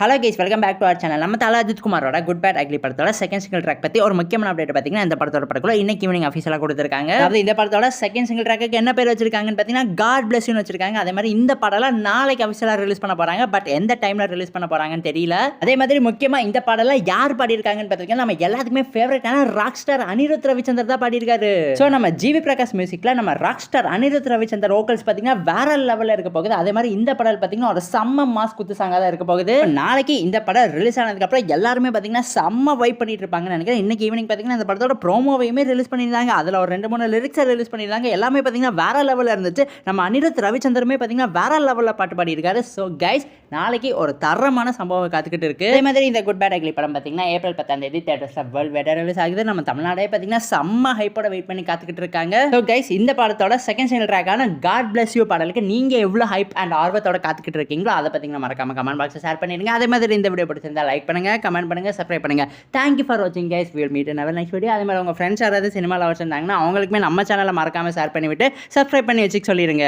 Hello guys, welcome back to our channel. நம்ம தல அஜித் குமாரோட குட் பேட் அக்லி படத்தோட செகண்ட் சிங்கிள் ட்ராக் பற்றி ஒரு முக்கியமான அப்டேட் பார்த்தீங்கன்னா இந்த படத்தோட படக்குள்ள இன்னைக்கு ஈவினிங் அஃபீஷியலாக கொடுத்துருக்காங்க. அதாவது இந்த படத்தோட செகண்ட் சிங்கிள் ட்ராக்கு என்ன பேர் வச்சிருக்காங்கன்னு பார்த்தீங்கன்னா காட் பிளஸ் யூன்னு வச்சிருக்காங்க. அதே மாதிரி இந்த படம்லாம் நாளைக்கு அஃபீஷியலாக ரிலீஸ் பண்ண போறாங்க. பட் எந்த டைமில் ரிலீஸ் பண்ண போறாங்கன்னு தெரியல. அதே மாதிரி முக்கியமாக இந்த படம்லாம் யார் பாடியிருக்காங்கன்னு பார்த்தீங்கன்னா நம்ம எல்லாத்துக்குமே ஃபேவரட்டான ராக் ஸ்டார் அனிருத் ரவிச்சந்தர் தான் பாடியிருக்காரு. ஸோ நம்ம ஜிவி பிரகாஷ் மியூசிக்ல நம்ம rock star Anirudh Ravichander vocals பார்த்தீங்கன்னா வேற லெவலில் இருக்க போகுது. அதே மாதிரி இந்த படம் பார்த்தீங்கன்னா ஒரு செம்ம மாஸ் குத்து சாங்காக தான் இருக்க போகுது. நாளைக்கு இந்த படம் ரிலீஸ் ஆனதுக்கப்புறம் எல்லாருமே பார்த்தீங்கன்னா செம்ம வைப் பண்ணிட்டு இருப்பாங்கன்னு நினைக்கிறேன். இன்னைக்கு ஈவினிங் பார்த்தீங்கன்னா இந்த படத்தோட ப்ரோமோவையுமே ரிலீஸ் பண்ணியிருந்தாங்க. அதில் ஒரு 2-3 லிரிக்ஸை ரிலீஸ் பண்ணியிருந்தாங்க. எல்லாமே பார்த்தீங்கன்னா வேற லெவலில் இருந்துச்சு. நம்ம அனிருத் ரவிச்சந்தருமே பார்த்தீங்கன்னா வேற லெவலில் பாட்டு பாடியிருக்காரு. ஸோ கைஸ், நாளைக்கு ஒரு தரமான சம்பவம் காத்துக்கிட்டு இருக்கு. அதே மாதிரி இந்த குட் பேட் அக்லி படம் பார்த்தீங்கன்னா ஏப்ரல் 10 தியேட்டர்ஸ்ல வேர்ல்ட் வைடா ரிலீஸ் ஆகுது. நம்ம தமிழ்நாடே பார்த்தீங்கன்னா செம்ம ஹைப்போட வெயிட் பண்ணி காத்துக்கிட்டு இருக்காங்க. ஸோ கைஸ், இந்த படத்தோட செகண்ட் சிங்கிள் ட்ராக்கான காட் பிளஸ் யூ பாடலுக்கு நீங்க எவ்வளவு ஹைப் அண்ட் ஆர்வத்தோட காத்துக்கிட்டு இருக்கீங்களோ அதை பார்த்தீங்கன்னா மறக்காம கமெண்ட் பாக்ஸை ஷேர் பண்ணிடுங்க. அதே மாதிரி இந்த வீடியோ பிடிச்சிருந்தா லைக் பண்ணுங்க, கமெண்ட் பண்ணுங்க, சப்ஸ்கிரைப் பண்ணுங்க. தேங்க்யூ ஃபார் வாட்சிங் guys. Will meet in our next video. அதே மாதிரி உங்க ஃப்ரெண்ட்ஸ் யாராவது சினிமா லவர்ஸ் இருந்தாங்கன்னா அவங்களுக்குமே நம்ம சேனலை மறக்காம ஷேர் பண்ணிவிட்டு சப்ஸ்கிரைப் பண்ணி வச்சுக்க சொல்லிடுங்க.